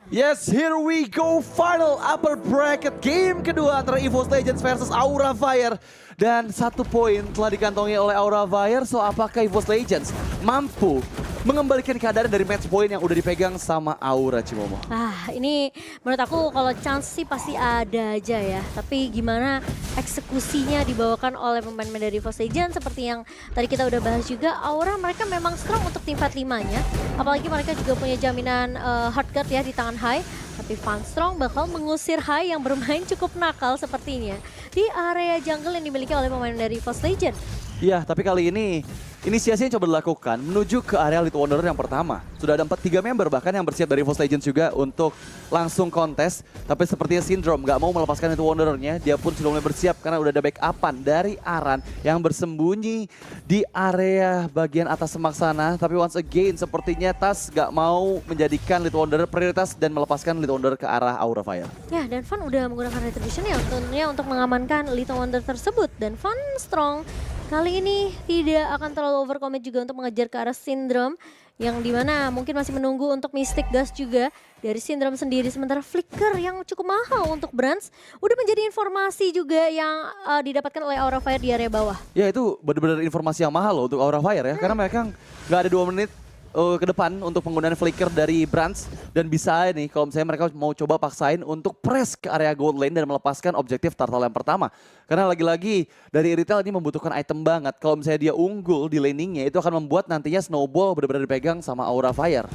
Yes, here we go. Final upper bracket game kedua antara EVOS Legends versus Aura Fire. Dan 1 poin telah dikantongi oleh Aura Fire. So apakah EVOS Legends mampu mengembalikan keadaan dari match point yang udah dipegang sama Aura, Cimomo? Ini menurut aku kalau chance sih pasti ada aja ya. Tapi gimana eksekusinya dibawakan oleh pemain-pemain dari EVOS Legends seperti yang tadi kita udah bahas juga. Aura mereka memang strong untuk tim fight 5-nya. Apalagi mereka juga punya jaminan hard guard ya di tangan Hai. Tapi Fan Strong bakal mengusir Hai yang bermain cukup nakal sepertinya di area jungle yang dimiliki oleh pemain dari EVOS Legends. Iya, tapi kali ini inisiasi yang coba dilakukan menuju ke area Little Wanderer yang pertama. Sudah ada 3 member bahkan yang bersiap dari EVOS Legends juga untuk langsung kontes. Tapi sepertinya Syndrome nggak mau melepaskan Little Wanderer-nya. Dia pun sudah mulai bersiap karena udah ada backupan dari Aran yang bersembunyi di area bagian atas semak sana. Tapi once again sepertinya Tas nggak mau menjadikan Little Wanderer prioritas dan melepaskan Little Wanderer ke arah Aura Fire. Ya, dan Fan udah menggunakan Retribution ya tentunya untuk mengamankan Little Wonder tersebut. Dan Fan Strong kali ini tidak akan terlalu overcommit juga untuk mengejar ke arah Syndrome. Yang dimana mungkin masih menunggu untuk Mystic Dust juga dari Syndrome sendiri. Sementara Flicker yang cukup mahal untuk Brands udah menjadi informasi juga yang didapatkan oleh Aura Fire di area bawah. Ya itu benar-benar informasi yang mahal loh untuk Aura Fire ya. Karena mereka nggak ada 2 menit ke depan untuk penggunaan flicker dari Brands. Dan bisa nih kalau misalnya mereka mau coba paksain untuk press ke area gold lane dan melepaskan objektif turtle yang pertama. Karena lagi-lagi dari Irithel ini membutuhkan item banget. Kalau misalnya dia unggul di laningnya itu akan membuat nantinya snowball benar-benar dipegang sama Aura Fire.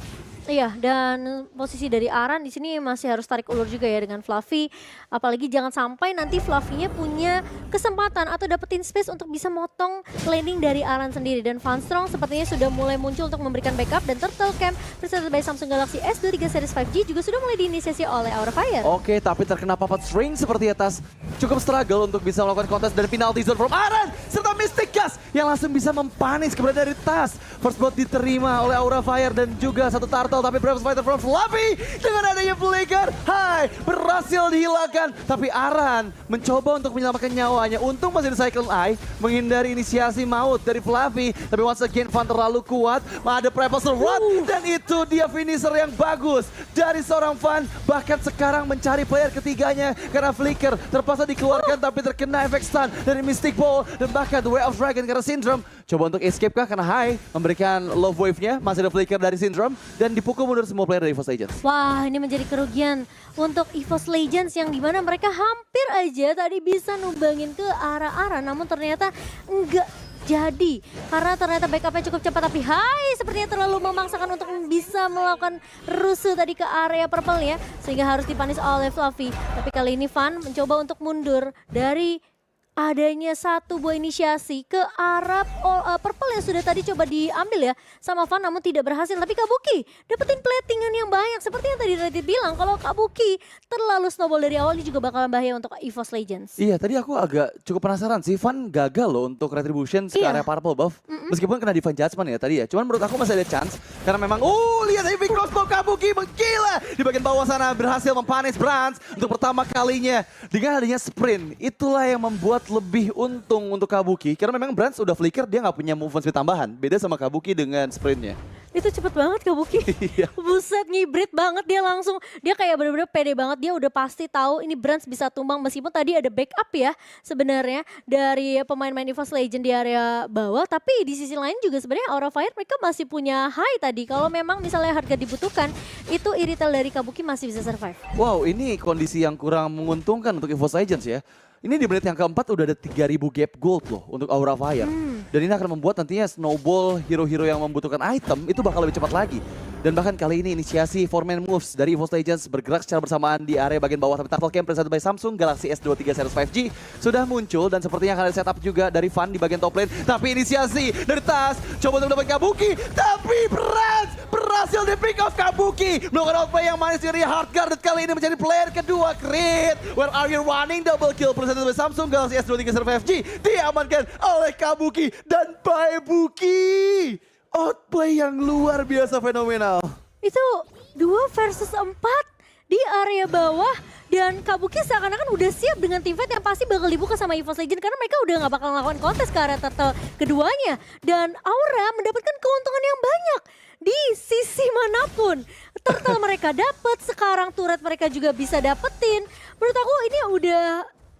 Iya, dan posisi dari Aran di sini masih harus tarik ulur juga ya dengan Fluffy. Apalagi jangan sampai nanti Fluffy-nya punya kesempatan atau dapetin space untuk bisa motong laning dari Aran sendiri. Dan Fan Strong sepertinya sudah mulai muncul untuk memberikan backup. Dan Turtle Camp presented by Samsung Galaxy S23 Series 5G juga sudah mulai diinisiasi oleh Aura Fire. Oke, tapi terkena papat string seperti atas. Cukup struggle untuk bisa melakukan kontes dan penalty zone from Aran. Serta Mystic Gas yang langsung bisa mempanis keberadaan dari Tas. First blood diterima oleh Aura Fire dan juga satu turtle. Tapi Brave Fighter from Fluffy dengan adanya flicker, Hai berhasil dihilangkan. Tapi Aran mencoba untuk menyelamatkan nyawanya. Untung masih ada Cyclone Eye menghindari inisiasi maut dari Fluffy. Tapi once again Fan terlalu kuat. Ada Propulsor Rod dan itu dia finisher yang bagus dari seorang Fan. Bahkan sekarang mencari player ketiganya karena flicker terpaksa dikeluarkan tapi terkena efek stun dari Mystic Ball dan bahkan The Way of Dragon karena Syndrome. Coba untuk escape kah karena Hai memberikan love wave-nya. Masih ada flicker dari Syndrome dan dipukul mundur semua player dari EVOS Legends. Wah, ini menjadi kerugian untuk EVOS Legends yang dimana mereka hampir aja tadi bisa numbangin ke arah-arah. Namun ternyata enggak jadi. Karena ternyata backupnya cukup cepat. Tapi Hai sepertinya terlalu memaksakan untuk bisa melakukan rusuh tadi ke area purple ya. Sehingga harus dipanis oleh Fluffy. Tapi kali ini Fan mencoba untuk mundur dari adanya satu buah inisiasi ke arah purple yang sudah tadi coba diambil ya sama Fan namun tidak berhasil. Tapi Kabuki dapetin platingan yang banyak seperti yang tadi Radit bilang. Kalau Kabuki terlalu snowball dari awal ini juga bakalan bahaya untuk EVOS Legends. Iya, tadi aku agak cukup penasaran sih. Fan gagal loh untuk Retribution ke area purple buff. Meskipun kena Divine Judgment ya tadi ya. Cuman menurut aku masih ada chance. Karena memang, lihat heavy crossbow Kabuki menggila. Di bagian bawah sana berhasil mempanis Brands untuk pertama kalinya. Dengan adanya sprint, itulah yang membuat lebih untung untuk Kabuki. Karena memang Brands udah flicker, dia nggak punya movement speed tambahan. Beda sama Kabuki dengan sprintnya. Itu cepet banget Kabuki. Buset, ngibrit banget dia langsung. Dia kayak bener-bener pede banget. Dia udah pasti tahu ini Brands bisa tumbang. Meskipun tadi ada backup ya sebenarnya dari pemain-pemain EVOS Legend di area bawah. Tapi di sisi lain juga sebenarnya Aura Fire mereka masih punya Hai tadi. Kalau memang misalnya harga dibutuhkan, itu Irithel dari Kabuki masih bisa survive. Wow, ini kondisi yang kurang menguntungkan untuk EVOS Legends ya. Ini di menit yang keempat udah ada 3000 gap gold loh untuk Aura Fire. Dan ini akan membuat nantinya snowball hero-hero yang membutuhkan item itu bakal lebih cepat lagi. Dan bahkan kali ini inisiasi 4-man moves dari EVOS Legends bergerak secara bersamaan di area bagian bawah. Tapi Turtle Camp presented by Samsung Galaxy S23 Series 5G sudah muncul. Dan sepertinya akan ada setup juga dari Fan di bagian top lane. Tapi inisiasi dari Tas coba untuk mendapatkan Kabuki. Tapi Brands berhasil di pick off Kabuki. Melakukan outplay yang manis dari Hardguard. Dan kali ini menjadi player kedua Crit. Where are you running? Double kill presented by Samsung Galaxy S23 Series 5G. Diamankan oleh Kabuki dan Baibuki. Outplay yang luar biasa fenomenal. Itu 2 versus 4 di area bawah. Dan Kabuki seakan-akan udah siap dengan tim fight yang pasti bakal dibuka sama EVOS Legends. Karena mereka udah gak bakal ngelakuin kontes ke area turtle keduanya. Dan Aura mendapatkan keuntungan yang banyak di sisi manapun. Turtle mereka dapet, sekarang turret mereka juga bisa dapetin. Menurut aku ini udah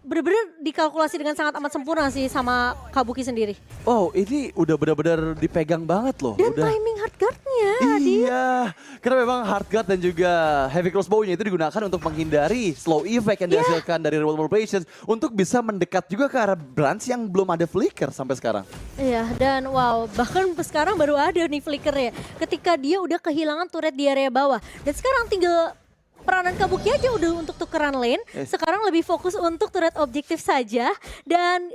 bener-bener dikalkulasi dengan sangat amat sempurna sih sama Kabuki sendiri. Oh, ini udah benar-benar dipegang banget loh. Dan udah. timing hardguard-nya. Iya, karena memang hardguard dan juga heavy crossbow-nya itu digunakan untuk menghindari slow effect yang dihasilkan dari Revolt Operations untuk bisa mendekat juga ke arah Branch yang belum ada flicker sampai sekarang. Iya, dan wow, bahkan sekarang baru ada nih flickernya. Ketika dia udah kehilangan turret di area bawah. Dan sekarang tinggal peranan Kabuki aja udah untuk tukeran lane. Sekarang lebih fokus untuk turret objektif saja. Dan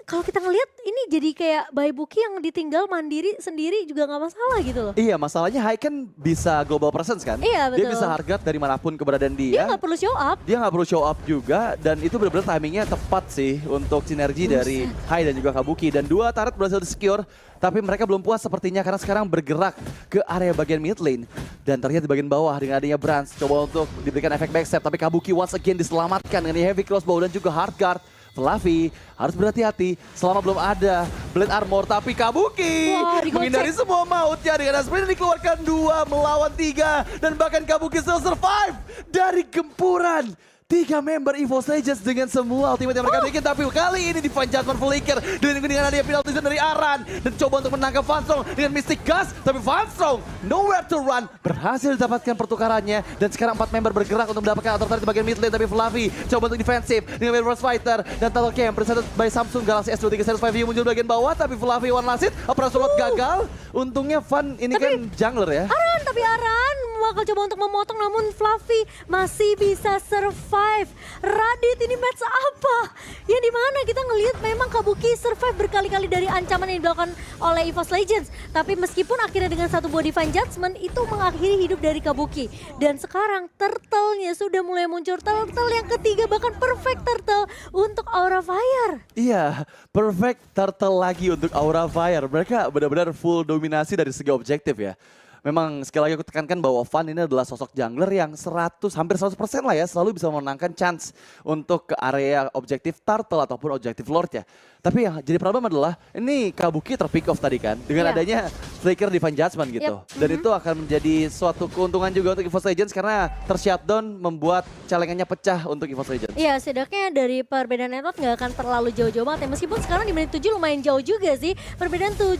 kalau kita ngelihat ini jadi kayak Baibuki yang ditinggal mandiri sendiri juga nggak masalah gitu loh. Iya, masalahnya Hai kan bisa global presence kan? Iya, betul. Dia bisa hardguard dari manapun keberadaan Dia dia. nggak perlu show up. Dia nggak perlu show up juga dan itu benar-benar timingnya tepat sih untuk sinergi dari Hai dan juga Kabuki. Dan dua turret berhasil di-secure, tapi mereka belum puas sepertinya karena sekarang bergerak ke area bagian mid lane. Dan terlihat di bagian bawah dengan adanya Branch coba untuk diberikan efek backstep, tapi Kabuki once again diselamatkan dengan heavy crossbow dan juga hardguard. Fluffy harus berhati-hati selama belum ada blade armor, tapi Kabuki menghindari semua mautnya dengan sprint yang dikeluarkan 2 melawan 3 dan bahkan Kabuki still survive dari gempuran 3 member EVOS Legends dengan semua ultimate yang mereka bikin, tapi kali ini Divine Judgment flicker dengan adanya penalty zone dari Aran dan coba untuk menangkap Vanstrong dengan Mystic Gust, tapi Vanstrong nowhere to run, berhasil didapatkan pertukarannya dan sekarang 4 member bergerak untuk mendapatkan outer di bagian mid lane, tapi Fluffy coba untuk defensif dengan Reverse Fighter dan Turtle Camp presented by Samsung Galaxy S23 Series 5 muncul di bagian bawah, tapi Fluffy one last hit, operasi gagal. Untungnya Van ini kan jungler ya. Tapi Aran bakal coba untuk memotong, namun Fluffy masih bisa survive. Radit, ini match apa? Yang dimana kita ngelihat memang Kabuki survive berkali-kali dari ancaman yang dilakukan oleh EVOS Legends. Tapi meskipun akhirnya dengan satu buah Divine Judgment itu mengakhiri hidup dari Kabuki. Dan sekarang turtle-nya sudah mulai muncul, turtle yang ketiga, bahkan perfect turtle untuk Aura Fire. Iya, perfect turtle lagi untuk Aura Fire. Mereka benar-benar full dominasi dari segi objektif ya. Memang sekali lagi aku tekankan bahwa Van ini adalah sosok jungler yang hampir 100% lah ya, selalu bisa memenangkan chance untuk ke area objektif turtle ataupun objektif lord ya. Tapi yang jadi problem adalah ini Kabuki terpick off tadi kan dengan adanya flicker Divine Judgment gitu. Dan itu akan menjadi suatu keuntungan juga untuk EVOS Legends karena tershutdown membuat celengannya pecah untuk EVOS Legends. Iya, setidaknya dari perbedaan network nggak akan terlalu jauh-jauh banget ya. Meskipun sekarang di menit 7 lumayan jauh juga sih. Perbedaan 6.000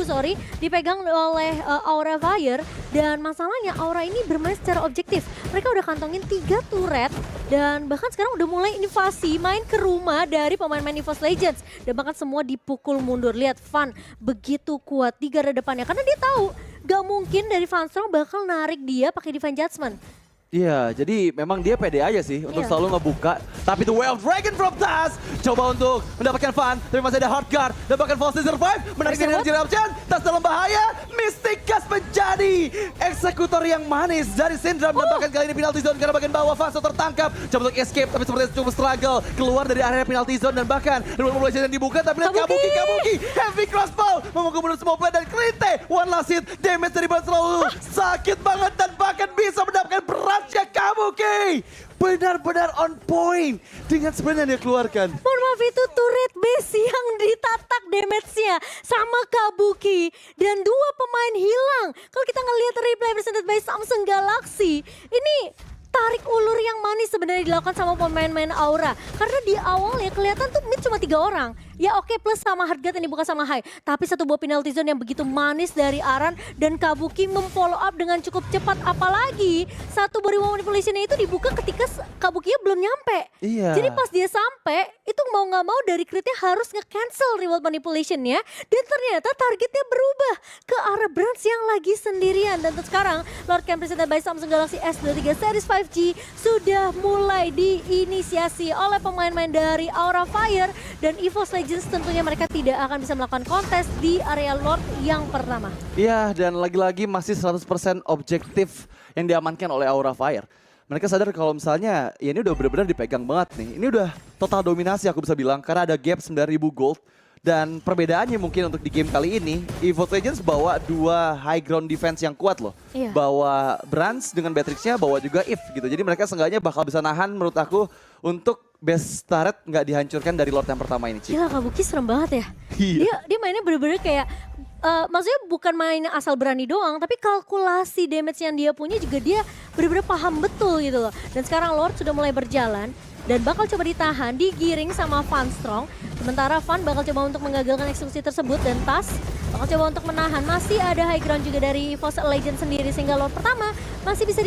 sorry, dipegang oleh Aura Fire. Dan masalahnya Aura ini bermain secara objektif. Mereka udah kantongin 3 turret dan bahkan sekarang udah mulai invasi main ke rumah dari pemain-pemain EVOS Legends. Dan bahkan semua dipukul mundur. Lihat Van begitu kuat di garda depannya karena dia tahu gak mungkin dari Vanstrong bakal narik dia pakai Divine Judgment. Iya, jadi memang dia pede aja sih untuk selalu ngebuka. Tapi The Way of Dragon from Tas coba untuk mendapatkan Van, tapi masih ada Hardguard dan bahkan False Survive menarik energi eruption. Tas dalam bahaya, Mystic Gust menjadi eksekutor yang manis dari Syndrome dan bahkan kali ini penalty zone karena bagian bawah Vanso tertangkap. Coba untuk escape tapi sepertinya cukup struggle keluar dari area penalty zone dan bahkan Revolt yang dibuka, tapi lihat Kabuki heavy crossbow memukul mundur semua play dan Krite one last hit, damage dari Ban selalu sakit banget dan bahkan bisa mendapatkan beratnya Kabuki. Benar-benar on point dengan sprint yang dia keluarkan. Mohon maaf, itu turret base yang ditatak damage-nya sama Kabuki. Dan 2 pemain hilang. Kalau kita ngelihat replay presented by Samsung Galaxy, ini tarik ulur yang manis sebenarnya dilakukan sama pemain-pemain Aura. Karena di awal ya kelihatan tuh mid cuma 3 orang. Ya oke, plus sama Hardguard yang dibuka sama Hai. Tapi satu buah penalty zone yang begitu manis dari Aran dan Kabuki memfollow up dengan cukup cepat. Apalagi satu buah reward manipulation itu dibuka ketika Kabuki belum nyampe. Iya. Jadi pas dia sampai itu mau nggak mau dari Critnya harus nge-cancel reward manipulationnya. Dan ternyata targetnya berubah ke arah Branch yang lagi sendirian. Dan untuk sekarang Lord Camp presented by Samsung Galaxy S23 Series 5G sudah mulai diinisiasi oleh pemain-pemain dari Aura Fire dan EVOS Legends. Tentunya mereka tidak akan bisa melakukan kontes di area Lord yang pertama. Iya, dan lagi-lagi masih 100% objektif yang diamankan oleh Aura Fire. Mereka sadar kalau misalnya ya ini udah benar-benar dipegang banget nih. Ini udah total dominasi aku bisa bilang karena ada gap 9.000 gold Dan perbedaannya mungkin untuk di game kali ini, EVOS Legends bawa 2 high ground defense yang kuat loh. Iya. Bawa Brans dengan Beatrix-nya, bawa juga If gitu. Jadi mereka seenggaknya bakal bisa nahan menurut aku untuk base turret nggak dihancurkan dari Lord yang pertama ini, Ci. Gila, Kabuki serem banget ya. Iya. Dia mainnya bener-bener kayak maksudnya bukan main asal berani doang, tapi kalkulasi damage yang dia punya juga dia bener-bener paham betul gitu loh. Dan sekarang Lord sudah mulai berjalan dan bakal coba ditahan, digiring sama Van Strong. Sementara Van bakal coba untuk menggagalkan eksekusi tersebut dan Tas bakal coba untuk menahan. Masih ada high ground juga dari EVOS Legends sendiri sehingga Lord pertama masih bisa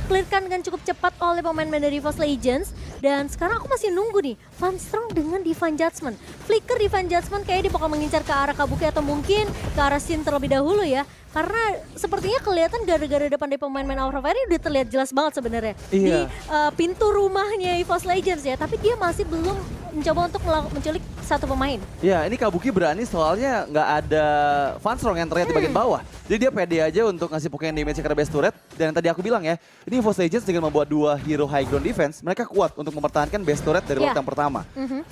clearkan dengan cukup cepat oleh pemain-pemain dari EVOS Legends. Dan sekarang aku masih nunggu nih, Van Strong dengan Divine Judgment. Flicker Divine Judgment kayaknya dia bakal mengincar ke arah Kabuki atau mungkin ke arah Sin terlebih dahulu ya. Karena sepertinya kelihatan gara-gara depan dari pemain-pemain Aura Fire ini udah terlihat jelas banget sebenarnya. Di Iya. pintu rumahnya EVOS Legends ya. Tapi dia masih belum mencoba untuk menculik satu pemain. Ya, ini Kabuki berani soalnya nggak ada Van Strong yang terlihat di bagian bawah. Jadi dia pede aja untuk ngasih Pokemon damage ke base turret. Dan yang tadi aku bilang ya, ini EVOS Legends dengan membuat 2 hero high ground defense, mereka kuat untuk mempertahankan base turret dari Lord Iya. yang pertama.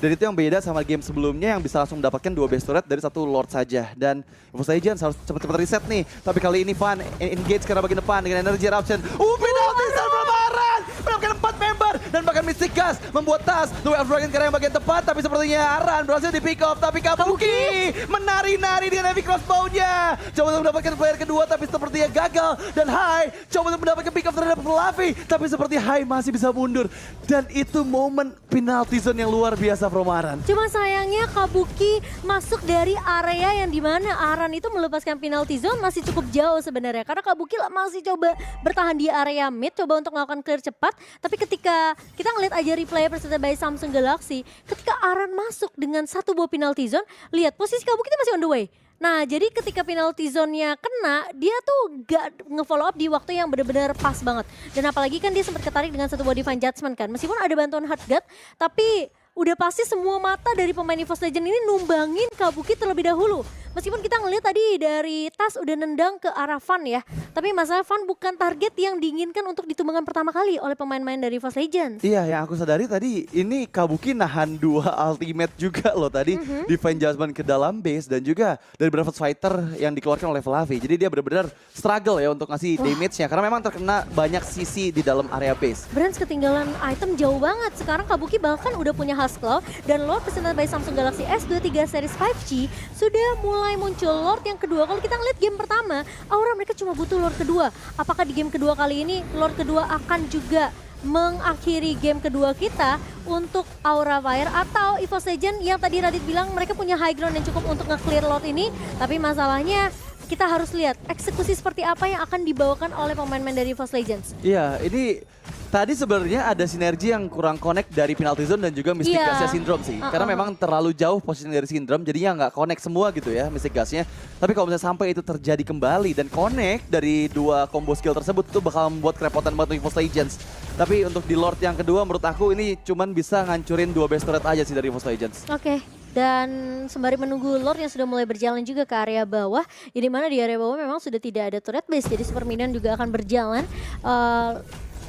Dan itu yang beda sama game sebelumnya yang bisa langsung mendapatkan 2 base turret dari 1 Lord saja. Dan EVOS Legends harus cepat-cepat reset nih. Tapi kali ini Van engage ke arah bagian depan dengan energy eruption. Penalty start from Aran! Mendapatkan 4 member dan bahkan Mystic Gas membuat Tas Blue Elf Dragon ke arah yang bagian tepat. Tapi sepertinya Aran berhasil di pick off. Tapi Kabuki menari-nari dengan heavy crossbow-nya. Coba untuk mendapatkan player kedua tapi sepertinya gagal. Dan Hai coba untuk mendapatkan pick off terhadap Fluffy. Tapi seperti Hai masih bisa mundur. Dan itu momen penalty zone yang luar biasa from Aran. Cuma sayangnya Kabuki masuk dari area yang dimana Aran itu melepaskan penalty zone masih cukup jauh sebenarnya. Karena Kabuki masih coba bertahan di area mid, coba untuk melakukan clear cepat. Tapi ketika kita ngeliat aja replay presented by Samsung Galaxy, ketika Aran masuk dengan 1 buah penalty zone, lihat posisi Kabuki itu masih on the way. Nah, jadi ketika penalty zone-nya kena, dia tuh gak nge-follow up di waktu yang benar-benar pas banget. Dan apalagi kan dia sempat ketarik dengan 1 buah Divine Judgment kan. Meskipun ada bantuan Hard Guard, tapi udah pasti semua mata dari pemain EVOS Legends ini numbangin Kabuki terlebih dahulu. Meskipun kita ngelihat tadi dari Tas udah nendang ke arah Van ya. Tapi masalah Van bukan target yang diinginkan untuk ditumbangkan pertama kali oleh pemain-pemain dari EVOS Legends. Iya, yang aku sadari tadi ini Kabuki nahan 2 ultimate juga loh tadi. Divine Judgment ke dalam base dan juga dari Brave Fighter yang dikeluarkan oleh Fluffy. Jadi dia benar-benar struggle ya untuk ngasih damage-nya. Karena memang terkena banyak sisi di dalam area base. Brands ketinggalan item jauh banget. Sekarang Kabuki bahkan udah punya Husklow dan Lord presented by Samsung Galaxy S23 series 5G sudah mulai muncul Lord yang kedua. Kalau kita ngeliat game pertama, Aura mereka cuma butuh Lord kedua. Apakah di game kedua kali ini Lord kedua akan juga mengakhiri game kedua kita untuk Aura Fire atau EVOS Legends yang tadi Radit bilang mereka punya high ground yang cukup untuk nge-clear Lord ini. Tapi masalahnya kita harus lihat eksekusi seperti apa yang akan dibawakan oleh pemain-pemain dari EVOS Legends. Iya, ini tadi sebenarnya ada sinergi yang kurang connect dari penalty zone dan juga Mystic Iya. Gasnya Syndrome sih. Karena memang terlalu jauh posisi dari Syndrome, jadinya nggak connect semua gitu ya Mystic Gasnya. Tapi kalau misalnya sampai itu terjadi kembali dan connect dari 2 combo skill tersebut itu bakal membuat kerepotan banget untuk EVOS Legends. Tapi untuk di Lord yang kedua menurut aku ini cuman bisa ngancurin 2 base turret aja sih dari EVOS Legends. Oke. Dan sembari menunggu Lord yang sudah mulai berjalan juga ke area bawah, ya di mana di area bawah memang sudah tidak ada turret base, jadi Super Minion juga akan berjalan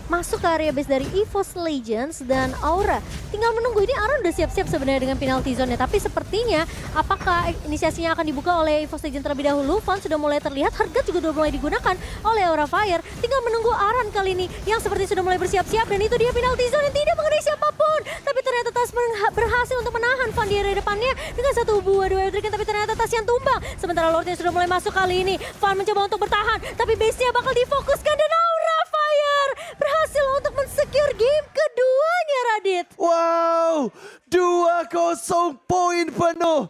masuk ke area base dari EVOS Legends dan Aura. Tinggal menunggu, ini Aura udah siap-siap sebenarnya dengan penalty zone-nya, tapi sepertinya apakah inisiasinya akan dibuka oleh EVOS Legends terlebih dahulu? Van sudah mulai terlihat, harga juga sudah mulai digunakan oleh Aura Fire. Tinggal menunggu Aran kali ini yang seperti sudah mulai bersiap-siap dan itu dia penalty zone yang tidak mengenai siapapun. Tapi ternyata Tas berhasil untuk menahan Van di area depannya dengan 1 buah duel Dragon, tapi ternyata Tas yang tumbang. Sementara Lordnya sudah mulai masuk kali ini. Van mencoba untuk bertahan, tapi base-nya bakal difokuskan dan Aura Fire berhasil untuk men-secure game keduanya, Radit. Wow, 2-0 poin penuh.